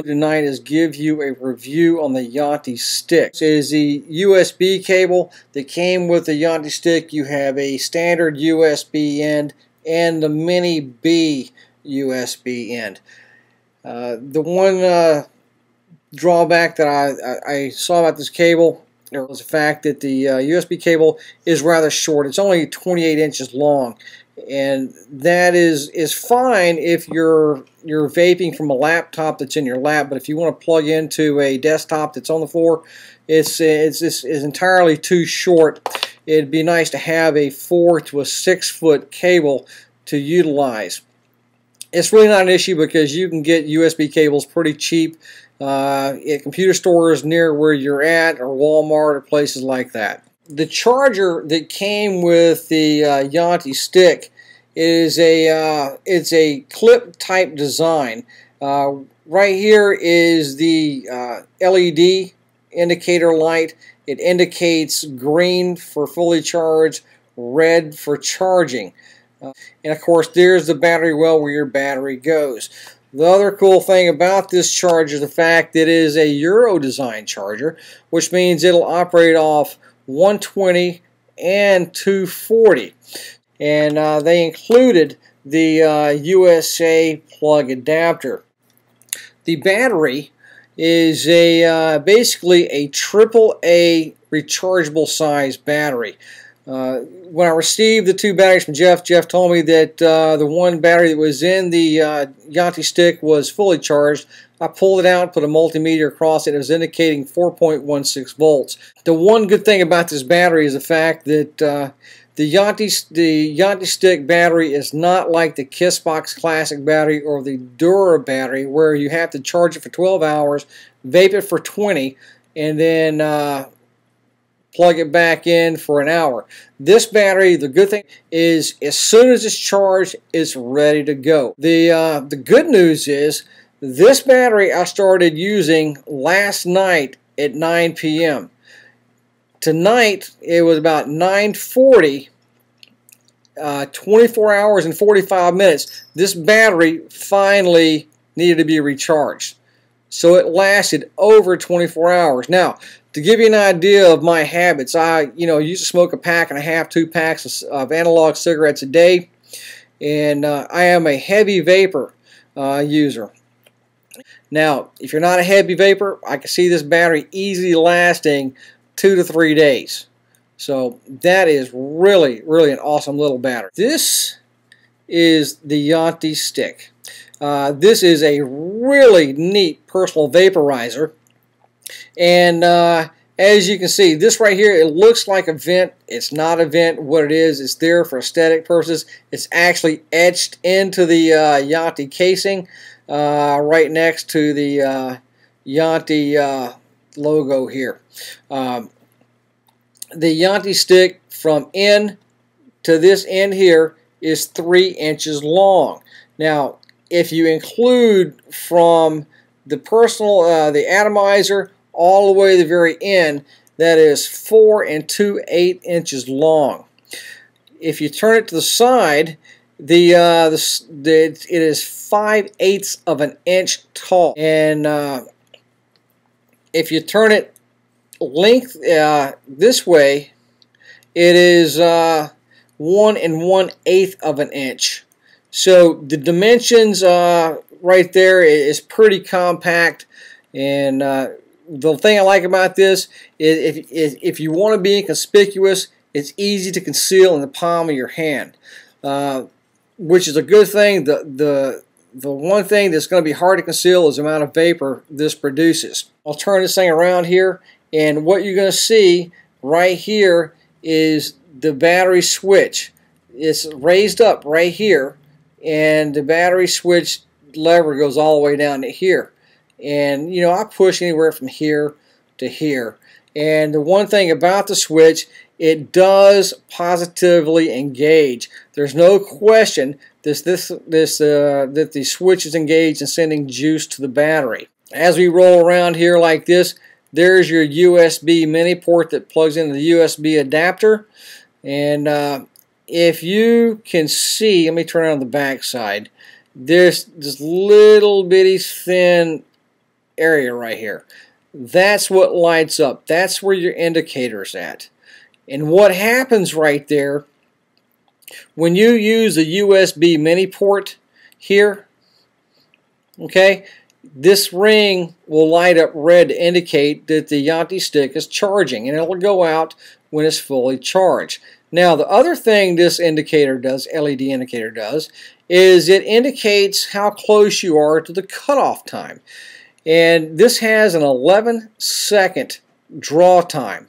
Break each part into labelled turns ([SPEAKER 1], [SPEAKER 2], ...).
[SPEAKER 1] Tonight is give you a review on the Janty stick. This is the USB cable that came with the Janty stick. You have a standard USB end and the mini B USB end. The one drawback that I saw about this cable was the fact that the USB cable is rather short. It's only 28 inches long, and that is fine if you're vaping from a laptop that's in your lap. But if you want to plug into a desktop that's on the floor, it's entirely too short. It'd be nice to have a 4 to a 6 foot cable to utilize. It's really not an issue because you can get USB cables pretty cheap at computer stores near where you're at, or Walmart, or places like that. The charger that came with the Janty stick is it's a clip type design. Right here is the LED indicator light. It indicates green for fully charged, red for charging. And of course, there's the battery well where your battery goes. The other cool thing about this charger is the fact that it is a Euro design charger, which means it'll operate off 120 and 240. And they included the USA plug adapter. The battery is basically a AAA rechargeable size battery. When I received the two batteries from Jeff told me that the one battery that was in the Janty stick was fully charged. I pulled it out, put a multimeter across it. It was indicating 4.16 volts. The one good thing about this battery is the fact that the Janty stick battery is not like the Kissbox Classic battery or the Dura battery, where you have to charge it for 12 hours, vape it for 20, and then plug it back in for an hour. This battery, the good thing is, as soon as it's charged, it's ready to go. The good news is, this battery I started using last night at 9 p.m. Tonight, it was about 9:40, 24 hours and 45 minutes. This battery finally needed to be recharged. So it lasted over 24 hours. Now, to give you an idea of my habits, I used to smoke a pack and a half, 2 packs of analog cigarettes a day, and I am a heavy vapor user. Now, if you're not a heavy vapor, I can see this battery easily lasting 2 to 3 days. So that is really, really an awesome little battery. This is the Janty stick. This is a really neat personal vaporizer. And as you can see, this right here, it looks like a vent. It's not a vent. What it is, it's there for aesthetic purposes. It's actually etched into the Janty casing right next to the Janty logo here. The Janty stick from end to this end here is 3 inches long. Now, if you include from the the atomizer all the way to the very end, that is 4 2/8 inches long. If you turn it to the side, it is 5/8 of an inch tall. And if you turn it length this way, it is 1 1/8 of an inch. So the dimensions right there is pretty compact. And the thing I like about this is if you want to be inconspicuous, it's easy to conceal in the palm of your hand, which is a good thing. The one thing that's going to be hard to conceal is the amount of vapor this produces. I'll turn this thing around here, and what you're going to see right here is the battery switch. It's raised up right here, and the battery switch lever goes all the way down to here. And I push anywhere from here to here. And the one thing about the switch, it does positively engage. There's no question that the switch is engaged in sending juice to the battery. As we roll around here like this, there's your USB mini port that plugs into the USB adapter. And if you can see, let me turn it on the back side. There's this little bitty thin area right here. That's what lights up. That's where your indicator's at. And what happens right there, when you use a USB mini port here, okay, this ring will light up red to indicate that the Janty stick is charging, and it will go out when it's fully charged. Now, the other thing this indicator does, LED indicator does, is it indicates how close you are to the cutoff time. And this has an 11-second draw time.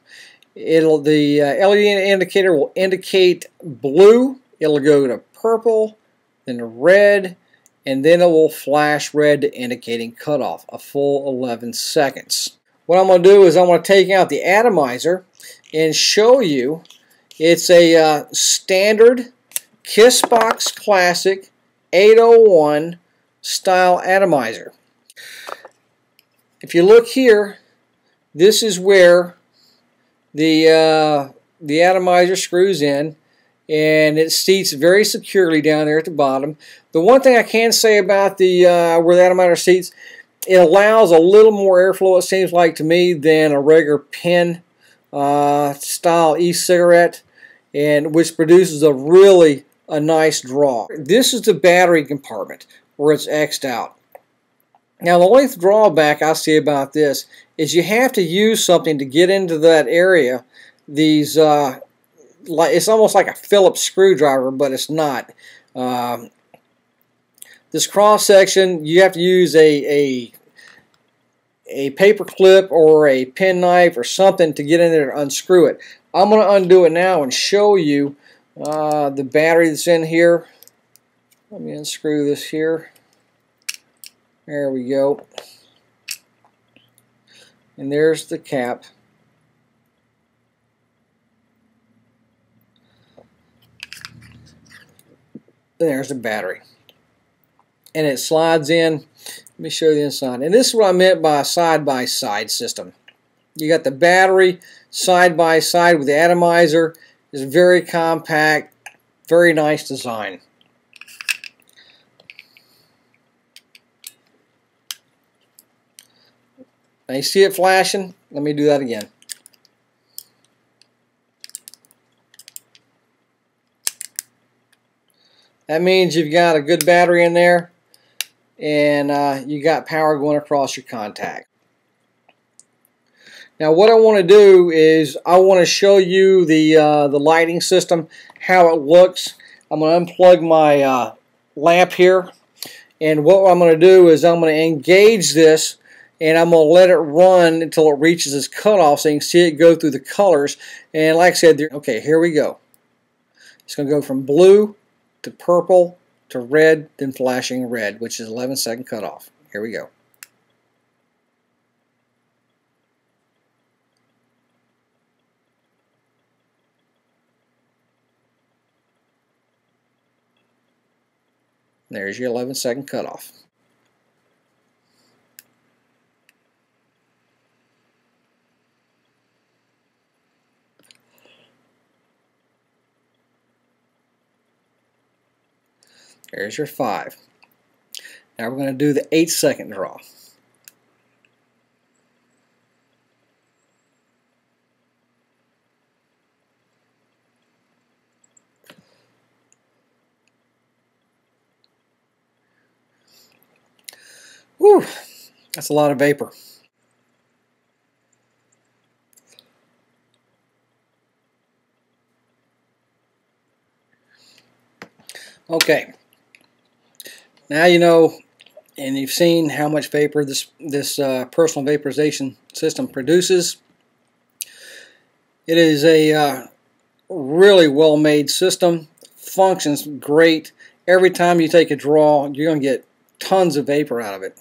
[SPEAKER 1] The LED indicator will indicate blue, it'll go to purple, then to red, and then it will flash red indicating cutoff, a full 11 seconds. What I'm going to do is I'm going to take out the atomizer and show you. It's a standard Kissbox Classic 801 style atomizer. If you look here, this is where the atomizer screws in, and it seats very securely down there at the bottom. The one thing I can say about the where the atomizer seats, it allows a little more airflow, it seems like to me, than a regular pen style e-cigarette, and which produces a nice draw. This is the battery compartment where it's X'd out. Now, the only drawback I see about this is you have to use something to get into that area. These it's almost like a Phillips screwdriver, but it's not. This cross section, you have to use a paper clip or a penknife or something to get in there to unscrew it. I'm going to undo it now and show you the battery that's in here. Let me unscrew this here. There we go. And there's the cap. There's the battery. And it slides in. Let me show you the inside. And this is what I meant by a side-by-side system. You got the battery side-by-side with the atomizer. It's very compact, very nice design. Now you see it flashing? Let me do that again. That means you've got a good battery in there, and you got power going across your contact. Now what I want to do is I want to show you the lighting system, how it looks. I'm going to unplug my lamp here, and what I'm going to do is I'm going to engage this, and I'm going to let it run until it reaches its cutoff so you can see it go through the colors. And like I said, okay, here we go. It's going to go from blue to purple to red, then flashing red, which is 11-second cutoff. Here we go. There's your 11-second cutoff. There's your 5. Now we're going to do the 8-second draw. Whew, that's a lot of vapor. Okay. Now you know, and you've seen how much vapor this personal vaporization system produces. It is a really well-made system. Functions great. Every time you take a draw, you're going to get tons of vapor out of it.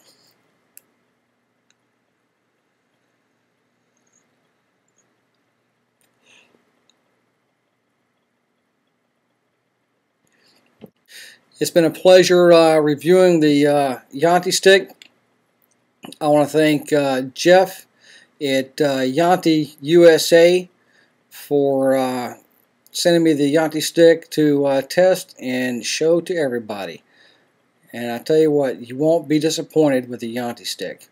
[SPEAKER 1] It's been a pleasure reviewing the Janty stick. I want to thank Jeff at Janty USA for sending me the Janty stick to test and show to everybody. And I tell you what, you won't be disappointed with the Janty stick.